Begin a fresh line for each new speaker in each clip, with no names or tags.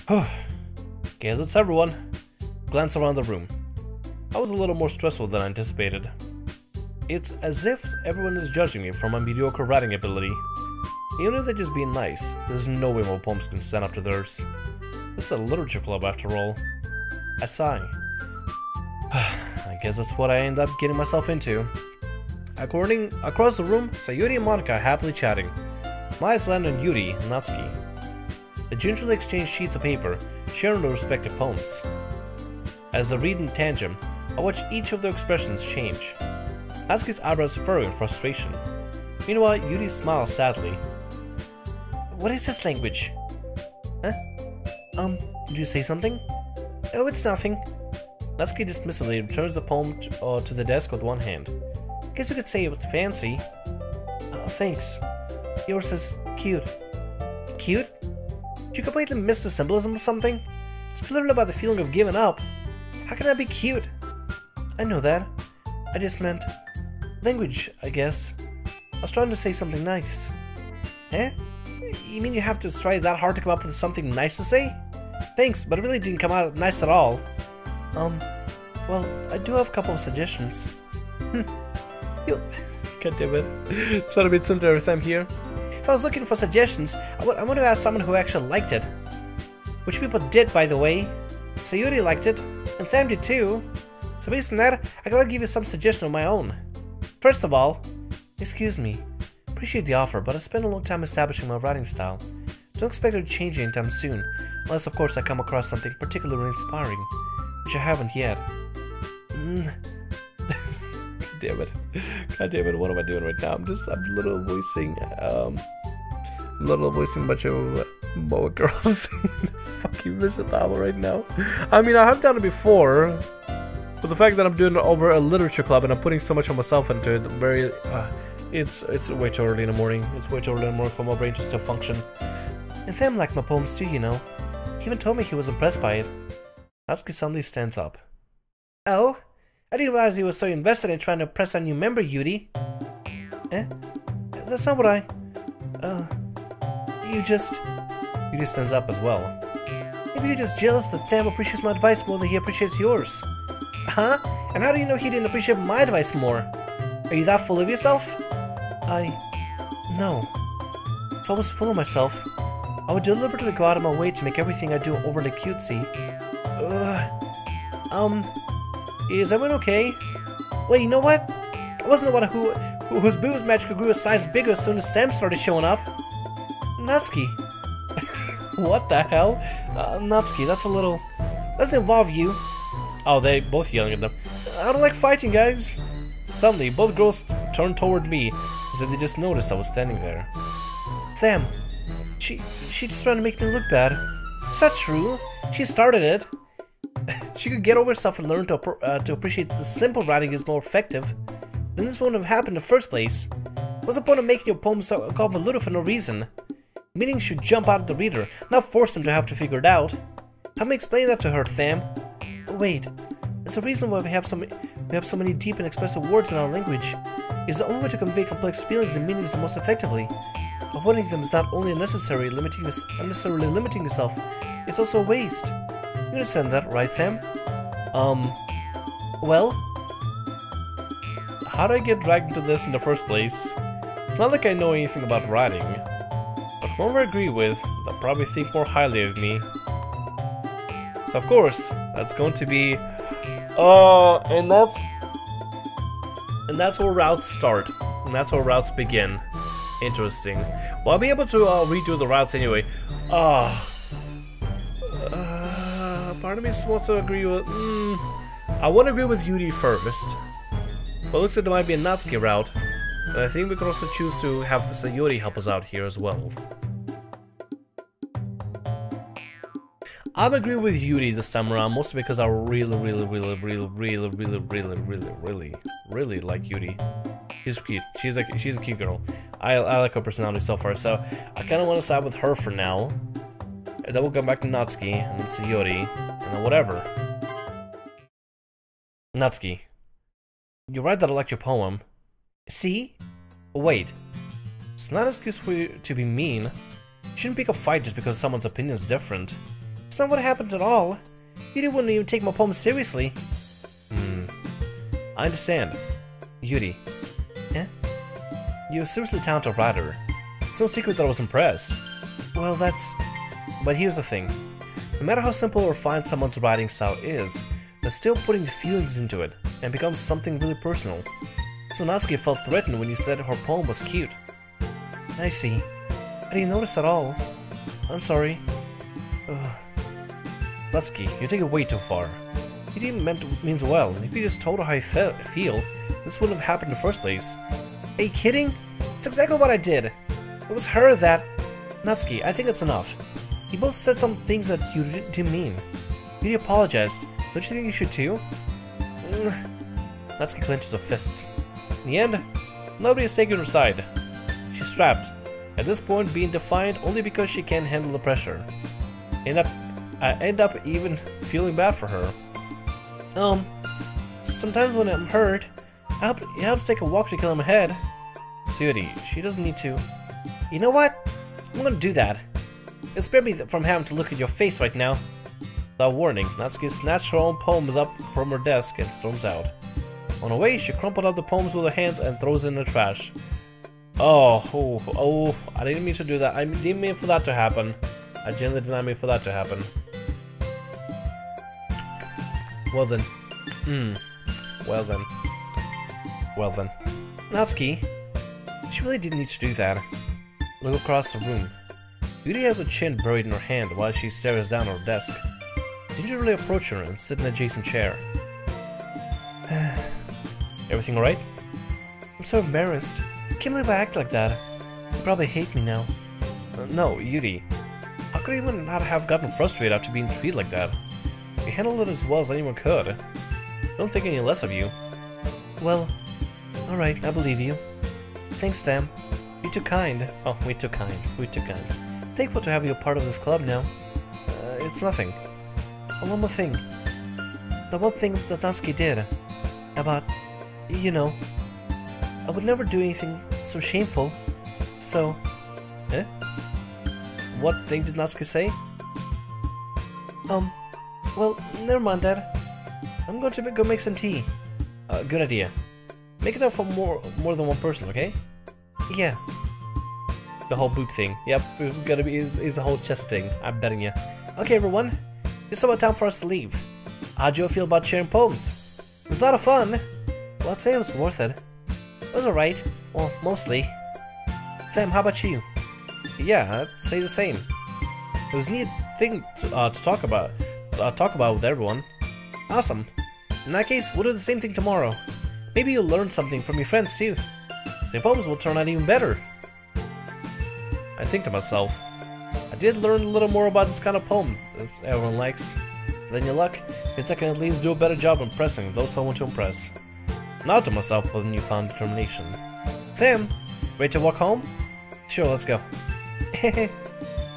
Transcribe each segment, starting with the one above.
Guess it's everyone. Glance around the room. I was a little more stressful than I anticipated. It's as if everyone is judging me for my mediocre writing ability. Even if they're just being nice, there's no way my poems can stand up to theirs. This is a literature club after all. I sigh. I guess that's what I end up getting myself into. Across the room, Yuri and Monika are happily chatting. My eyes land on Yuri and Natsuki. They gingerly exchange sheets of paper, sharing their respective poems. As they read in tandem, I watch each of their expressions change. Natsuki's eyebrows furrow in frustration. Meanwhile, Yuri smiles sadly. What is this language? Huh? Did you say something? Oh, it's nothing. Natsuki dismissively returns the poem to the desk with one hand. Guess you could say it was fancy. Thanks. Yours is cute. Cute? Did you completely miss the symbolism of something? It's clearly about the feeling of giving up. How can that be cute? I know that. I just meant language, I guess. I was trying to say something nice. Eh? You mean you have to try that hard to come up with something nice to say? Thanks, but it really didn't come out nice at all. Well, I do have a couple of suggestions. God damn it. Trying to be simple every time here. If I was looking for suggestions, I would have asked someone who actually liked it. Which people did, by the way. So Yuri liked it, and Tham did too. So based on that, I gotta give you some suggestions of my own. First of all, excuse me. Appreciate the offer, but I spent a long time establishing my writing style. Don't expect it to change anytime soon, unless of course I come across something particularly inspiring, which I haven't yet. God damn it, what am I doing right now? I'm little voicing a bunch of boa girls in fucking visual novel right now. I mean, I have done it before, but the fact that I'm doing it over a literature club and I'm putting so much of myself into it, it's way too early in the morning. It's way too early in the morning for my brain to still function. And Tham liked my poems too, you know. He even told me he was impressed by it. Natsuki suddenly stands up. Oh? I didn't realize he was so invested in trying to impress a new member, Yuri. Eh? That's not what I... Yuri stands up as well. Maybe you're just jealous that Tham appreciates my advice more than he appreciates yours. Huh? And how do you know he didn't appreciate my advice more? Are you that full of yourself? No. If I was full of myself, I would deliberately go out of my way to make everything I do overly cutesy. Is everyone okay? Wait, you know what? I wasn't the one whose boobs magically grew a size bigger as soon as Tham started showing up. Natsuki. What the hell? Natsuki, that's a little... Doesn't involve you. Oh, they both yelling at them. I don't like fighting, guys. Suddenly, both girls turned toward me, as if they just noticed I was standing there. Tham. She just trying to make me look bad. Is that true? She started it. She could get over herself and learn to appreciate the simple writing is more effective. Then this wouldn't have happened in the first place. What's the point of making your poem so convoluted for no reason? Meaning should jump out of the reader, not force them to have to figure it out. Help me explain that to her, Tham. Wait, it's the reason why we have so many deep and expressive words in our language. It's the only way to convey complex feelings and meanings the most effectively. Avoiding them is not only unnecessarily limiting yourself, it's also a waste. You understand that, right, Tham? Well? How did I get dragged into this in the first place? It's not like I know anything about writing, but whoever I agree with, they'll probably think more highly of me. So of course, that's going to be... and that's where routes start. And that's where routes begin. Interesting. Well, I'll be able to redo the routes anyway. Part of me wants to agree with... I want to agree with Yuri first. But it looks like there might be a Natsuki route. And I think we can also choose to have Yuri help us out here as well. I'm agreeing with Yuri this time around, mostly because I really like Yuri. She's cute. She's a cute girl. I like her personality so far, so I kind of want to side with her for now. And then we'll go back to Natsuki, and then to Yuri, and then whatever. Natsuki. You're right that I liked your poem. See? Wait. It's not an excuse for you to be mean. You shouldn't pick a fight just because someone's opinion is different. It's not what happened at all. Yuri wouldn't even take my poem seriously. I understand. Yuri. Eh? You're a seriously talented writer. It's no secret that I was impressed. Well, that's... But here's the thing. No matter how simple or refined someone's writing style is, they're still putting the feelings into it, and becomes something really personal. So Natsuki felt threatened when you said her poem was cute. I see. I didn't notice at all. I'm sorry. Natsuki, you take it way too far. You didn't means well. If you just told her how you feel, this wouldn't have happened in the first place. Are you kidding? It's exactly what I did. It was her that... Natsuki, I think it's enough. You both said some things that you didn't mean. You apologized. Don't you think you should too? Natsuki clenches her fists. In the end, nobody is taking her side. She's trapped. At this point, being defiant only because she can't handle the pressure. I end up even feeling bad for her. Sometimes when I'm hurt, it helps take a walk to kill him ahead. Yuri, she doesn't need to. You know what? I'm gonna do that. It'll spare me from having to look at your face right now. Without warning, Natsuki snatched her own poems up from her desk and storms out. On her way, she crumpled up the poems with her hands and throws it in the trash. Oh, I didn't mean to do that. I didn't mean for that to happen. I genuinely did not mean for that to happen. Well then. Well then. Natsuki, she really didn't need to do that. Look across the room. Yuri has her chin buried in her hand while she stares down at her desk. Gingerly approach her and sit in an adjacent chair. Everything alright? I'm so embarrassed. I can't believe I act like that. You probably hate me now. No, Yuri. How could anyone not have gotten frustrated after being treated like that? You handled it as well as anyone could. I don't think any less of you. Well, alright, I believe you. Thanks, Tham. You're too kind. Oh, way too kind. Thankful to have you a part of this club now. It's nothing. One more thing. The one thing that Natsuki did. About, you know, I would never do anything so shameful. So, What thing did Natsuki say? Well, never mind that. I'm going to go make some tea. Good idea. Make it up for more than one person, okay? Yeah. The whole boop thing. Yep, it's gonna be is the whole chest thing. I'm betting you. Okay, everyone. It's about time for us to leave. How'd you feel about sharing poems? It was a lot of fun. Well, I'd say it was worth it. It was alright. Well, mostly. Tham, how about you? Yeah, I'd say the same. It was a neat thing to talk about with everyone. Awesome. In that case, we'll do the same thing tomorrow. Maybe you'll learn something from your friends too. So your poems will turn out even better. I think to myself, I did learn a little more about this kind of poem that everyone likes. Then your luck means I can at least do a better job impressing those I want to impress. Now to myself with newfound determination. Tham, ready to walk home? Sure, let's go.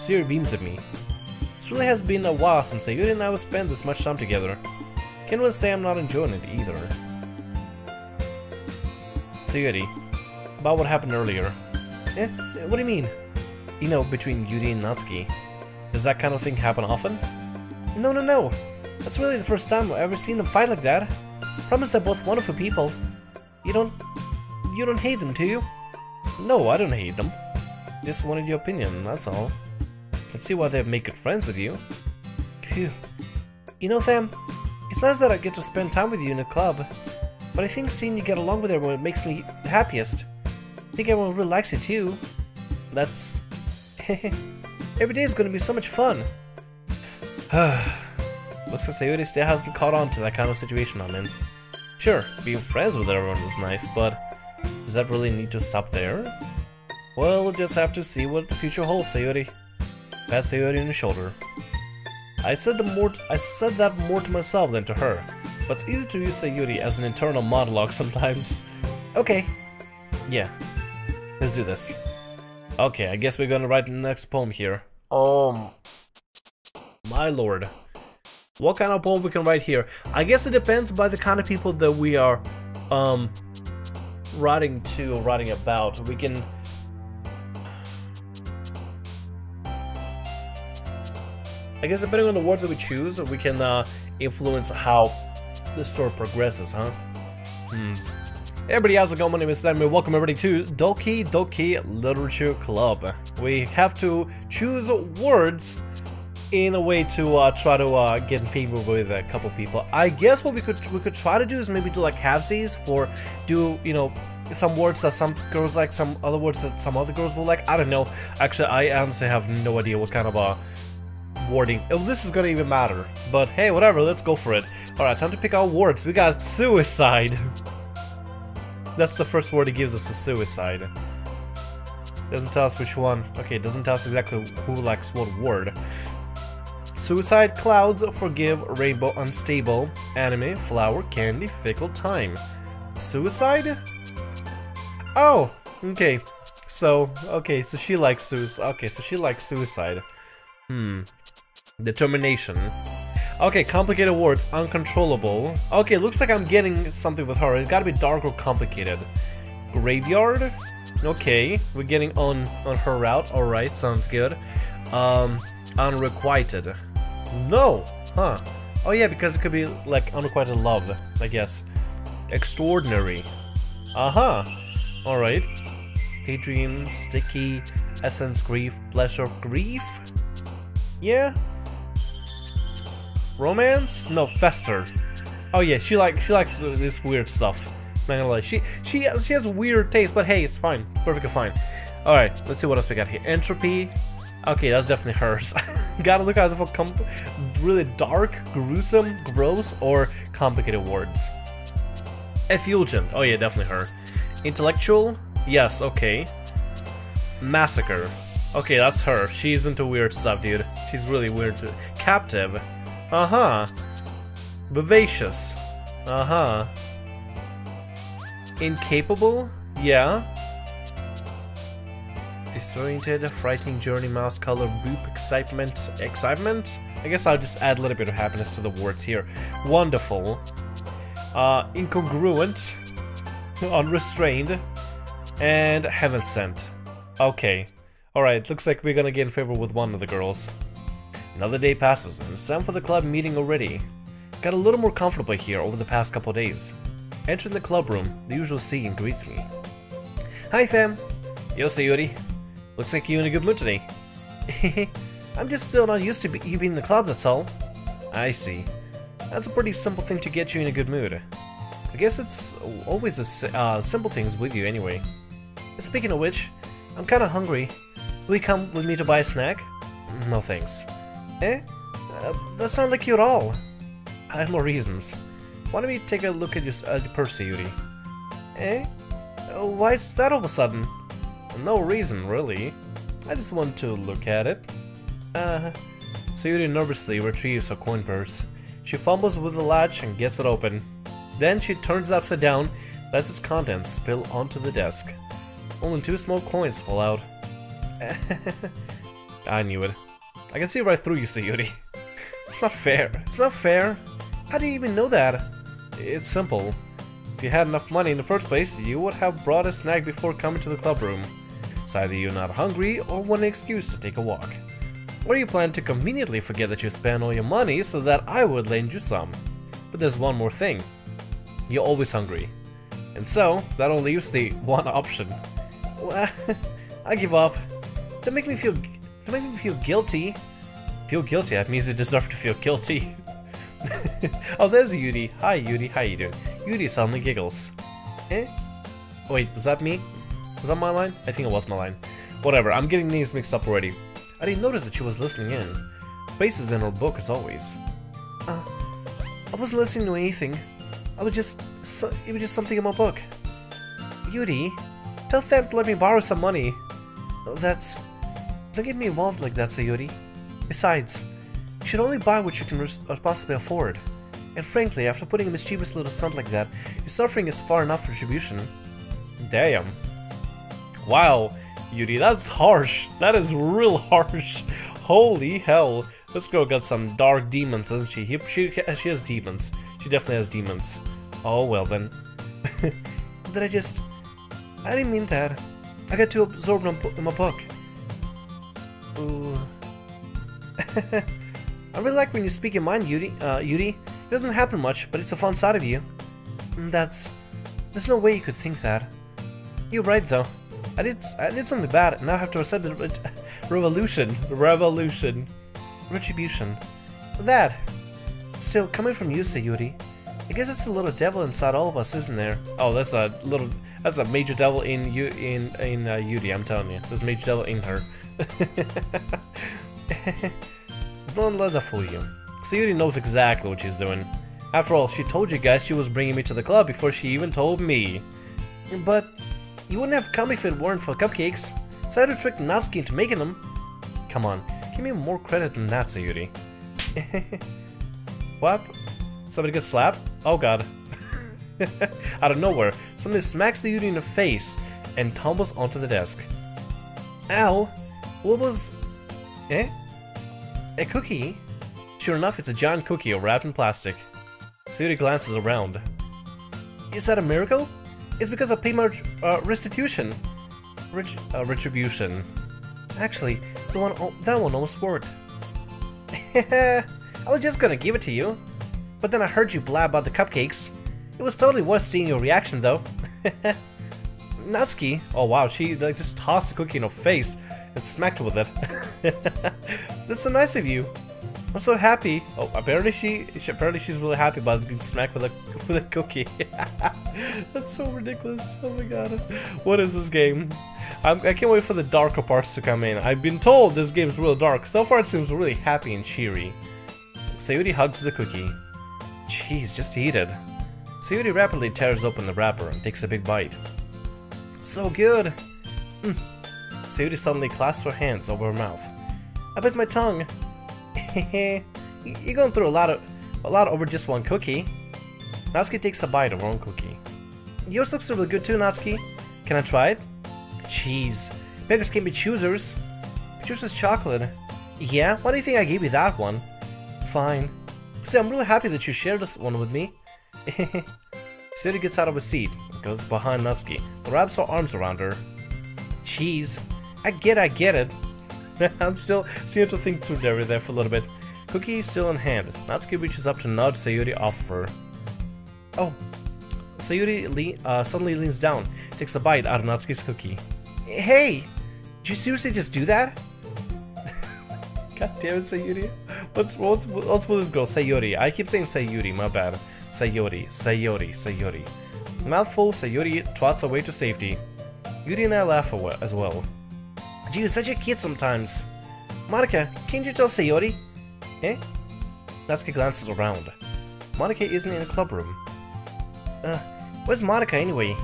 Yuri beams at me. It really has been a while since Yuri and I have spent this much time together. Can't really say I'm not enjoying it either. So Yuri, about what happened earlier. What do you mean? You know, between Yuri and Natsuki. Does that kind of thing happen often? No. That's really the first time I've ever seen them fight like that. Promise they're both wonderful people. You don't hate them, do you? No, I don't hate them. Just wanted your opinion, that's all. Can see why they'd make good friends with you. Phew. You know, Tham, it's nice that I get to spend time with you in a club, but I think seeing you get along with everyone makes me the happiest. I think everyone really likes you too. That's... Every day is going to be so much fun. Looks like Sayuri still hasn't caught on to that kind of situation I'm in. Sure, being friends with everyone is nice, but does that really need to stop there? Well, we'll just have to see what the future holds, Sayuri. Pat Sayuri on the shoulder. I said that more to myself than to her, but it's easy to use Sayuri as an internal monologue sometimes. Okay. Yeah. Let's do this. Okay, I guess we're gonna write the next poem here. My lord. What kind of poem we can write here? I guess it depends by the kind of people that we are writing to or writing about. We can I guess depending on the words that we choose, we can influence how the story progresses, huh? Hey everybody, how's it going? My name is Thamriyell. Welcome everybody to Doki Doki Literature Club. We have to choose words in a way to try to get in favor with a couple people. I guess what we could try to do is maybe do like halvesies for you know, some words that some girls like, some other words that some other girls will like. I don't know. Actually, I honestly have no idea what kind of wording if this is gonna even matter. But hey, whatever, let's go for it. Alright, time to pick out words. We got suicide. That's the first word he gives us, is suicide. Doesn't tell us which one. Okay, it doesn't tell us exactly who likes what word. Suicide, clouds, forgive, rainbow, unstable, anime, flower, candy, fickle, time. Suicide? Oh, okay. So she likes suicide. Okay, so she likes suicide. Determination. Okay, complicated words, uncontrollable. Okay, looks like I'm getting something with her. It gotta be dark or complicated. Graveyard? Okay, we're getting on her route. Alright, sounds good. Unrequited. No! Huh. Oh yeah, because it could be like unrequited love, I guess. Extraordinary. Uh-huh. Alright. Daydream, sticky, essence, grief, pleasure, grief? Yeah. Romance? No, fester. Oh yeah, she likes this weird stuff. Not gonna lie. She has weird taste, but hey, it's fine. Perfectly fine. Alright, let's see what else we got here. Entropy. Okay, that's definitely hers. Gotta look out for really dark, gruesome, gross, or complicated words. Effulgent. Oh yeah, definitely her. Intellectual. Yes, okay. Massacre. Okay, that's her. She's into weird stuff, dude. She's really weird too. Captive. Uh-huh. Vivacious. Uh-huh. Incapable? Yeah. Disoriented, frightening journey, mouse color, boop, excitement. Excitement? I guess I'll just add a little bit of happiness to the words here. Wonderful. Incongruent. Unrestrained. And heaven sent. Okay. Alright, looks like we're gonna get in favor with one of the girls. Another day passes, and it's time for the club meeting already. Got a little more comfortable here over the past couple days. Entering the club room, the usual scene greets me. Hi Tham! Yo, Yuri. Looks like you're in a good mood today. I'm just still not used to you being in the club, that's all. I see. That's a pretty simple thing to get you in a good mood. I guess it's always the simple things with you anyway. Speaking of which, I'm kinda hungry. Will you come with me to buy a snack? No thanks. Eh? That's not like you at all. I have more reasons. Why don't we take a look at your purse, Yuri? Eh? Why is that all of a sudden? No reason, really. I just want to look at it. Sayuri nervously retrieves her coin purse. She fumbles with the latch and gets it open. Then she turns it upside down, lets its contents spill onto the desk. Only 2 small coins fall out. I knew it. I can see right through you, Sayuri. It's not fair. It's not fair. How do you even know that? It's simple. If you had enough money in the first place, you would have brought a snack before coming to the club room. It's either you're not hungry or want an excuse to take a walk. Or you plan to conveniently forget that you spent all your money so that I would lend you some. But there's one more thing. You're always hungry. And so, that only leaves the one option. Well, I give up. Don't make me feel guilty. Feel guilty? That means you deserve to feel guilty. Oh, there's Yuri. Hi, Yuri. How you doing? Yuri suddenly giggles. Eh? Oh, wait, was that me? Was that my line? I think it was my line. Whatever, I'm getting names mixed up already. I didn't notice that she was listening in. Faces in her book as always. I wasn't listening to anything. It was just something in my book. Yuri, tell Tham to let me borrow some money. Don't get me involved like that, Sayuri. Besides, you should only buy what you can possibly afford. And frankly, after putting a mischievous little stunt like that, your suffering is far enough for retribution. Damn. Wow, Yuri, that's harsh. That is real harsh. Holy hell. This girl got some dark demons, doesn't she? She has demons. She definitely has demons. Oh, well then. I didn't mean that. I got too absorbed in my book. Ooh. I really like when you speak your mind, Yuri. It doesn't happen much, but it's a fun side of you. There's no way you could think that. You're right, though. I did something bad, and now I have to accept the retribution. That. Still, coming from you, Sayuri, I guess it's a little devil inside all of us, isn't there? Oh, that's a major devil in Yuri, I'm telling you. There's a major devil in her. Don't let that fool you. Sayuri knows exactly what she's doing. After all, she told you guys she was bringing me to the club before she even told me. But you wouldn't have come if it weren't for cupcakes, so I had to trick Natsuki into making them. Come on, give me more credit than that, Sayuri. What? Somebody got slapped? Oh god. Out of nowhere, somebody smacks Sayuri in the face and tumbles onto the desk. Ow! What was... A cookie? Sure enough, it's a giant cookie wrapped in plastic. Sayuri glances around. Is that a miracle? It's because I paid my restitution. Retribution. Actually, that one almost worked. I was just gonna give it to you, but then I heard you blab about the cupcakes. It was totally worth seeing your reaction, though. Natsuki. Oh wow, she like just tossed the cookie in her face and smacked her with it. That's so nice of you. I'm so happy. Oh, apparently she's really happy about getting smacked with a cookie. That's so ridiculous. Oh my god. What is this game? I can't wait for the darker parts to come in. I've been told this game is real dark. So far it seems really happy and cheery. Sayuri hugs the cookie. Jeez, just eat it. Sayuri rapidly tears open the wrapper and takes a big bite. So good. Sayuri suddenly clasps her hands over her mouth. I bit my tongue. You're going through a lot over just one cookie. Natsuki takes a bite of her own cookie. Yours looks really good too, Natsuki. Can I try it? Jeez, beggars can't be choosers. Choosers chocolate. Yeah, why do you think I gave you that one? Fine. See, I'm really happy that you shared this one with me. Sayuri gets out of her seat and goes behind Natsuki and wraps her arms around her. Jeez, I get it. I'm still seeing to think through there for a little bit. Cookie still in hand. Natsuki reaches up to nudge Sayuri off of her. Oh. Sayuri suddenly leans down, takes a bite out of Natsuki's cookie. Hey! Did you seriously just do that? God damn it, Sayuri. What's with this girl? Sayuri. I keep saying Sayuri, my bad. Sayuri. Mouthful, Sayuri trots away to safety. Yuri and I laugh as well. Gee, you're such a kid sometimes. Monika, can't you tell Sayuri? Natsuki glances around. Monika isn't in the club room. Where's Monika anyway?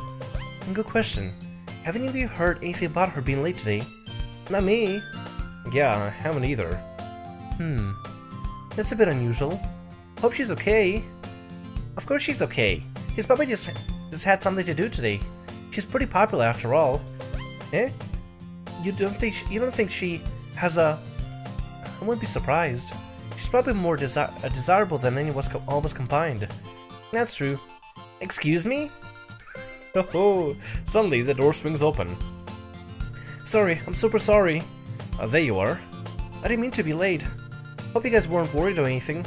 Good question. Haven't any of you heard anything about her being late today? Not me. Yeah, I haven't either. That's a bit unusual. Hope she's okay. Of course she's okay. She's probably just had something to do today. She's pretty popular after all. You don't think she has a... I wouldn't be surprised. She's probably more desirable than any of us all of us combined. That's true. Excuse me? Oh, suddenly the door swings open. Sorry, I'm super sorry. There you are. I didn't mean to be late. Hope you guys weren't worried or anything.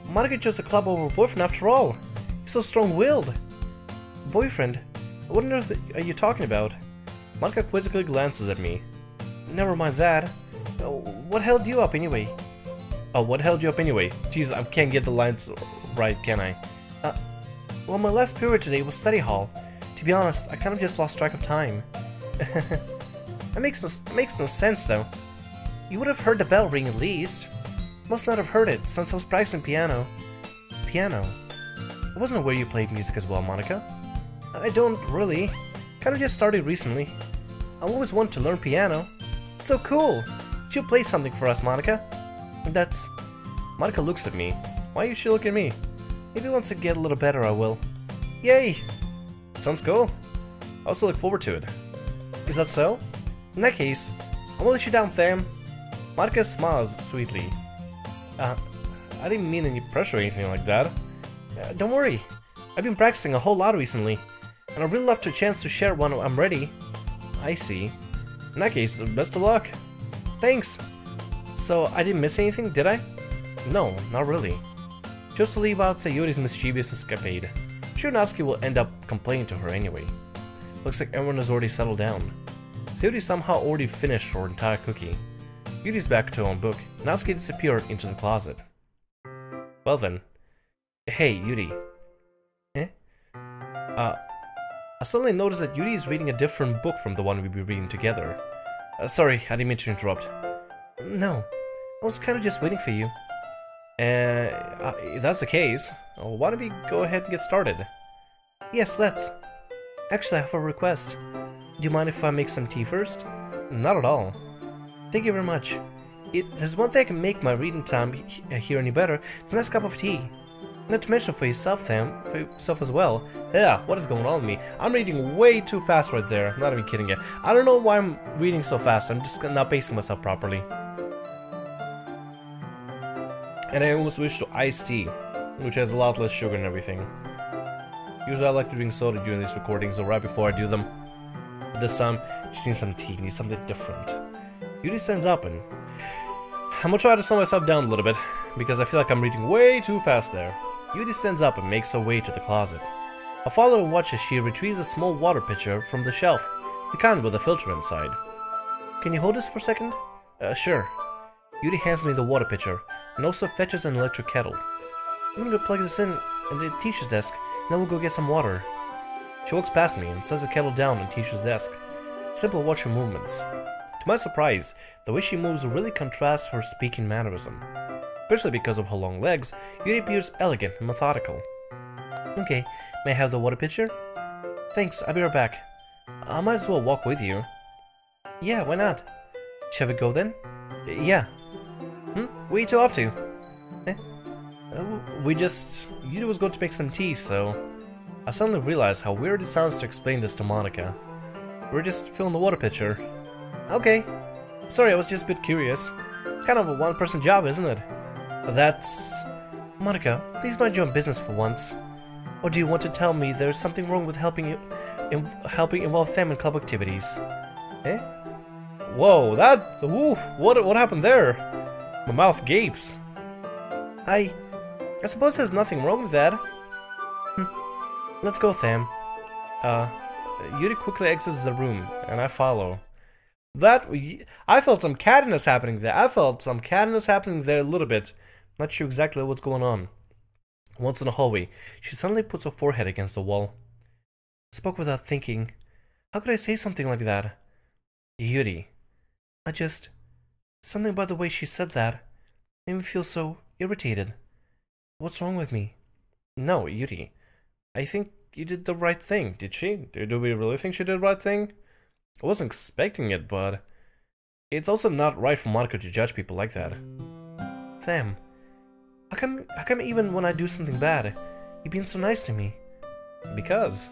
Monika chose a club over boyfriend after all. He's so strong-willed. Boyfriend? What on earth are you talking about? Monika quizzically glances at me. Never mind that. What held you up anyway? Oh, what held you up anyway? Jeez, I can't get the lines right, can I? Well, my last period today was study hall. To be honest, I kind of just lost track of time. That makes no sense, though. You would have heard the bell ring at least. Must not have heard it, since I was practicing piano. Piano? I wasn't aware you played music as well, Monika. I don't really. Kinda just started recently. I always wanted to learn piano. It's so cool. She'll play something for us, Monika. That's... Monika looks at me. Why you should look at me? Maybe once I get a little better I will. Yay! Sounds cool. I also look forward to it. Is that so? In that case, I won't let you down, Tham. Monika smiles sweetly. I didn't mean any pressure or anything like that. Don't worry. I've been practicing a whole lot recently, and I'd really love a chance to share when I'm ready. I see. In that case, best of luck. Thanks. So, I didn't miss anything, did I? No, not really. Just to leave out Yuri's mischievous escapade. I'm sure Natsuki will end up complaining to her anyway. Looks like everyone has already settled down. Yuri somehow already finished her entire cookie. Yuri's back to her own book. Natsuki disappeared into the closet. Well then. Hey, Yuri. Eh? I suddenly noticed that Yuri is reading a different book from the one we've been reading together. Sorry, I didn't mean to interrupt. No, I was kind of just waiting for you. If that's the case, why don't we go ahead and get started? Yes, let's. Actually, I have a request. Do you mind if I make some tea first? Not at all. Thank you very much. There's one thing I can make my reading time here any better. It's a nice cup of tea. Not to mention for yourself, Tham, for yourself as well. Yeah, what is going on with me? I'm reading way too fast right there. I'm not even kidding you. I don't know why I'm reading so fast. I'm just not pacing myself properly. And I almost switched to iced tea, which has a lot less sugar and everything. Usually I like to drink soda during these recordings, or right before I do them. But this time, just need some tea, need something different. Yuri stands up and... I'm gonna try to slow myself down a little bit, because I feel like I'm reading way too fast there. Yuri stands up and makes her way to the closet. I follow and watch as she retrieves a small water pitcher from the shelf, the kind with a filter inside. Can you hold this for a second? Sure. Yuri hands me the water pitcher, and also fetches an electric kettle. I'm gonna plug this in the teacher's desk, and then we'll go get some water. She walks past me and sets the kettle down on teacher's desk. Simple watch her movements. To my surprise, the way she moves really contrasts her speaking mannerism. Especially because of her long legs, Yuri appears elegant and methodical. Okay, may I have the water pitcher? Thanks, I'll be right back. I might as well walk with you. Yeah, why not? Shall we go then? Yeah. Where you two off to? Yuri was going to make some tea, so... I suddenly realized how weird it sounds to explain this to Monika. We're just filling the water pitcher. Okay. Sorry, I was just a bit curious. Kind of a one-person job, isn't it? That's... Monika, please mind your own business for once. Or do you want to tell me there's something wrong with helping involve Tham in club activities? Eh? Whoa, that... Oof, what happened there? My mouth gapes. I suppose there's nothing wrong with that. Let's go, Tham. Yuri quickly exits the room, and I follow. I felt some cattiness happening there. A little bit. Not sure exactly what's going on. Once in the hallway, she suddenly puts her forehead against the wall. Spoke without thinking. How could I say something like that? Yuri. Something about the way she said that made me feel so irritated. What's wrong with me? No, Yuri. I think you did the right thing. Did she? Do we really think she did the right thing? I wasn't expecting it, but... It's also not right for Monika to judge people like that. Tham. How come even when I do something bad, you're being so nice to me? Because.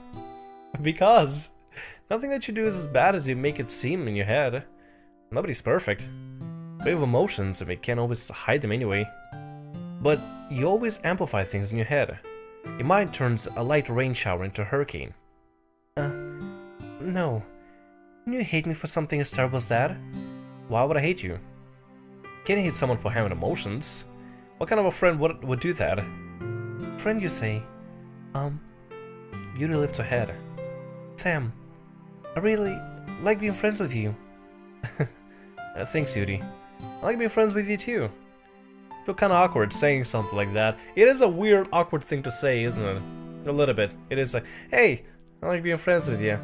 Nothing that you do is as bad as you make it seem in your head. Nobody's perfect. We have emotions and we can't always hide them anyway. But you always amplify things in your head. Your mind turns a light rain shower into a hurricane. No. Can you hate me for something as terrible as that? Why would I hate you? Can't hate someone for having emotions. What kind of a friend would do that? Friend, you say? Yuri lifts her head. Tham, I really like being friends with you. Thanks, Yuri. I like being friends with you too. I feel kind of awkward saying something like that. It is a weird, awkward thing to say, isn't it? A little bit. It is like, hey, I like being friends with you.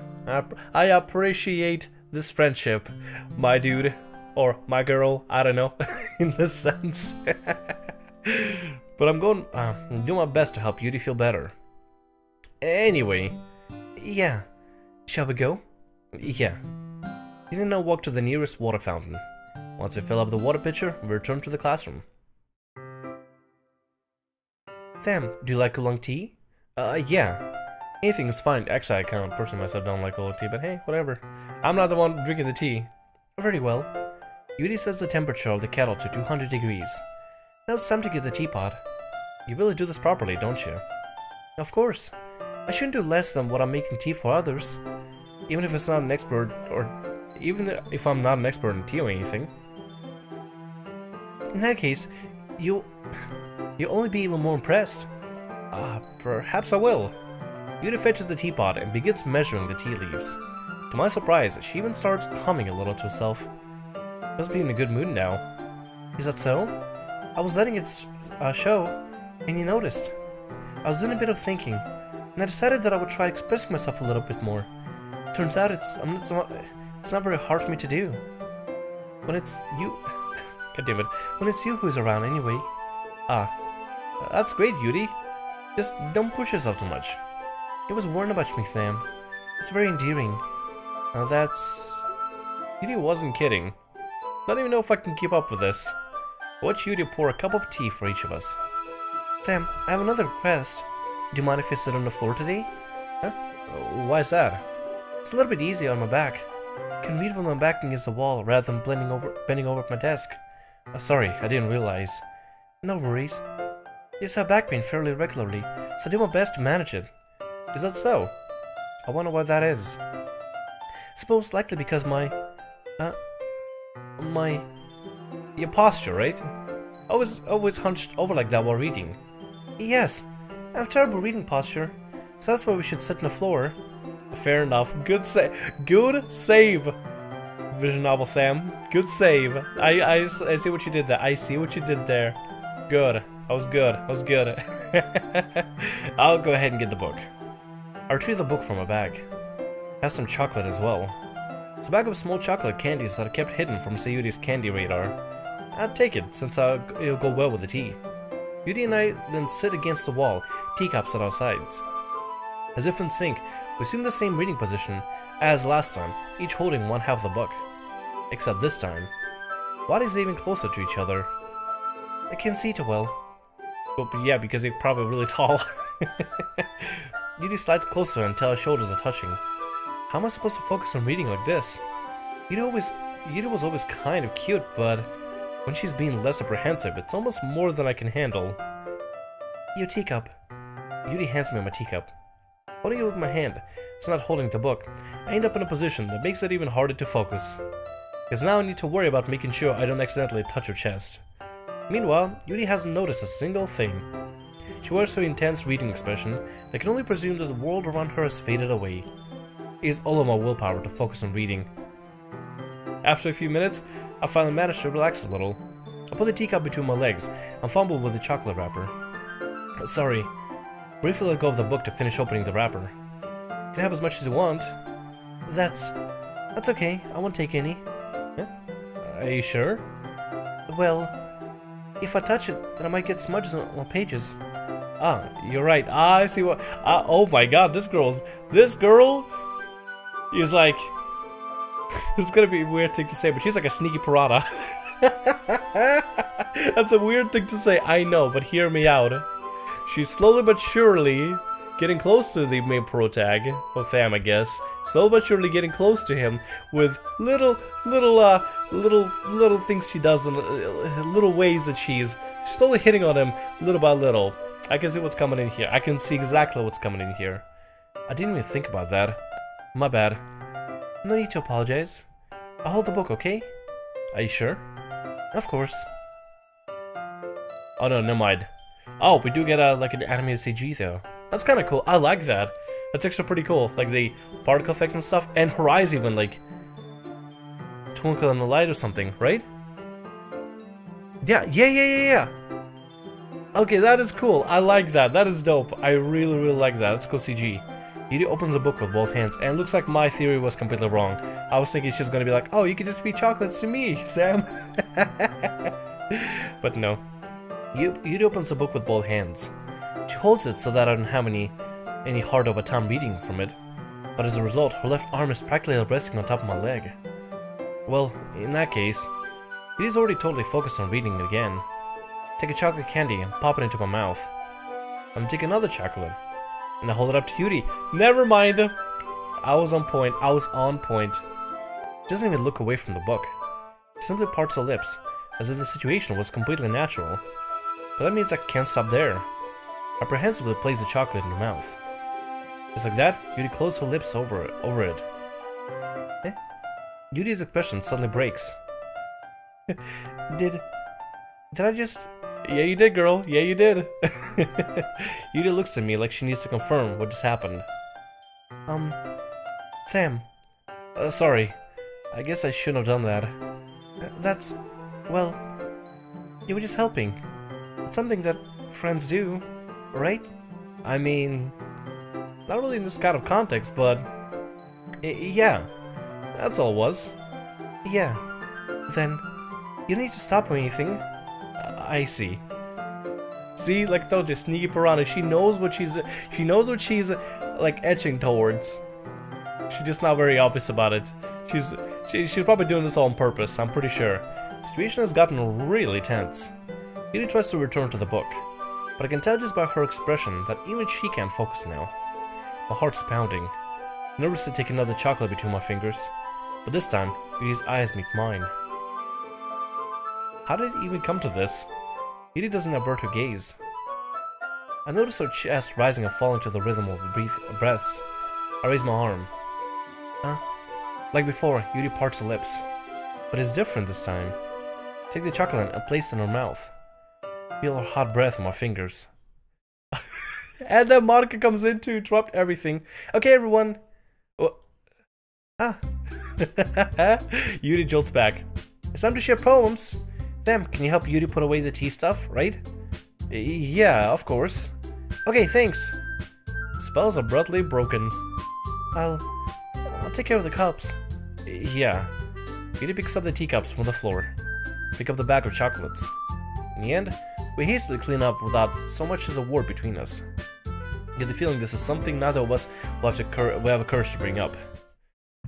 I appreciate this friendship, my dude. Or my girl, I don't know, in this sense. But I'm doing my best to help Yuri feel better. Anyway, yeah. Shall we go? Yeah. You need to walk to the nearest water fountain. Once I fill up the water pitcher, we return to the classroom. Tham, do you like oolong tea? Yeah. Anything is fine. Actually, I kind of personally myself don't like oolong tea, but hey, whatever. I'm not the one drinking the tea. Very well. Yuri sets the temperature of the kettle to 200 degrees. Now it's time to get the teapot. You really do this properly, don't you? Of course. I shouldn't do less than what I'm making tea for others. Even if it's not an expert, or even if I'm not an expert in tea or anything. In that case, you'll only be even more impressed. Perhaps I will. Yuri fetches the teapot and begins measuring the tea leaves. To my surprise, she even starts humming a little to herself. Must be in a good mood now. Is that so? I was letting it show, and you noticed. I was doing a bit of thinking, and I decided that I would try expressing myself a little bit more. Turns out it's not very hard for me to do. When it's you... God damn it. When it's you who's around anyway. That's great, Yuri. Just don't push yourself too much. It was worrying about me, fam. It's very endearing. That's... Yuri wasn't kidding. Don't even know if I can keep up with this. Watch Yuri pour a cup of tea for each of us. Tham, I have another request. Do you mind if I sit on the floor today? Huh? Why is that? It's a little bit easier on my back. I can read with my back against the wall rather than bending over at my desk. Sorry, I didn't realize. No worries. I just have back pain fairly regularly, so I do my best to manage it. Is that so? I wonder why that is. Suppose likely because your posture, right? Always hunched over like that while reading. Yes, I have terrible reading posture, so that's why we should sit on the floor. Fair enough. Good save. Vision novel Tham. Good save. I see what you did there. I see what you did there. Good. That was good. That was good. I'll go ahead and get the book. I retrieve the book from my bag. Has some chocolate as well. It's a bag of small chocolate candies that I kept hidden from Sayuri's candy radar. I'd take it, since it'll go well with the tea. Yuri and I then sit against the wall, teacups at our sides. As if in sync, we assume the same reading position as last time, each holding one half of the book. Except this time, bodies are even closer to each other. I can't see too well. But yeah, because they're probably really tall. Yuri slides closer until our shoulders are touching. How am I supposed to focus on reading like this? Yuri was always kind of cute, but when she's being less apprehensive, it's almost more than I can handle. Your teacup. Yuri hands me my teacup. Holding it with my hand, it's not holding the book. I end up in a position that makes it even harder to focus. Because now I need to worry about making sure I don't accidentally touch her chest. Meanwhile, Yuri hasn't noticed a single thing. She wears her intense reading expression that I can only presume that the world around her has faded away. It is all of my willpower to focus on reading. After a few minutes, I finally managed to relax a little. I put the teacup between my legs and fumbled with the chocolate wrapper. Sorry. Briefly let go of the book to finish opening the wrapper. You can have as much as you want. That's okay. I won't take any. Huh? Are you sure? Well, if I touch it, then I might get smudges on pages. Ah, you're right. I see what. Oh my God, this girl is like. It's gonna be a weird thing to say, but she's like a sneaky pirata. That's a weird thing to say, I know, but hear me out. She's slowly but surely getting close to the main protag, or Tham, I guess. Slowly but surely getting close to him with little things she does, and little ways that she's slowly hitting on him little by little. I can see what's coming in here. I can see exactly what's coming in here. I didn't even think about that. My bad. No need to apologize. I'll hold the book, okay? Are you sure? Of course. Oh no, never mind. Oh, we do get like an animated CG though. That's kind of cool. I like that. That's actually pretty cool. Like the particle effects and stuff, and her eyes even like twinkle in the light or something, right? Yeah. Okay, that is cool. I like that. That is dope. I really like that. That's cool CG. Yuri opens the book with both hands, and it looks like my theory was completely wrong. I was thinking she's gonna be like, oh, you can just feed chocolates to me, Tham. But no. Yuri opens the book with both hands. She holds it so that I don't have any hard of a time reading from it. But as a result, her left arm is practically resting on top of my leg. Well, in that case, Yuri's already totally focused on reading it again. Take a chocolate candy and pop it into my mouth. I'm taking another chocolate. And I hold it up to Yuri. Never mind! I was on point. I was on point. She doesn't even look away from the book. She simply parts her lips, as if the situation was completely natural. But that means I can't stop there. Apprehensively place the chocolate in her mouth. Just like that, Yuri closed her lips over it. Yuri's expression suddenly breaks. Did Did I just... Yeah, you did, girl. Yeah, you did. Yuri looks at me like she needs to confirm what just happened. Tham. Sorry. I guess I shouldn't have done that. That's... well... You were just helping. It's something that friends do, right? I mean... Not really in this kind of context, but... yeah. That's all it was. Yeah. Then... You don't need to stop or anything. I see. See, like I told you, sneaky piranha. She knows what she's like etching towards. She's just not very obvious about it. She's probably doing this all on purpose. I'm pretty sure. The situation has gotten really tense. Yuri tries to return to the book, but I can tell just by her expression that even she can't focus now. My heart's pounding. Nervous to take another chocolate between my fingers, but this time Yuri's eyes meet mine. How did it even come to this? Yuri doesn't avert her gaze. I notice her chest rising and falling to the rhythm of breaths. I raise my arm. Like before, Yuri parts her lips. But it's different this time. Take the chocolate and place it in her mouth. Feel her hot breath on my fingers. And then Monika comes in to interrupt everything. Okay, everyone. Yuri jolts back. It's time to share poems. Tham, can you help Yuri put away the tea stuff, right? Yeah, of course. Okay, thanks. Spell's abruptly broken. I'll take care of the cups. Yeah. Yuri picks up the teacups from the floor. Pick up the bag of chocolates. In the end, we hastily clean up without so much as a word between us. I get the feeling this is something neither of us will have a courage to bring up.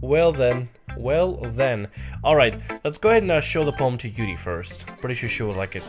Well then. Alright, let's go ahead and show the poem to Yuri first. Pretty sure she will like it.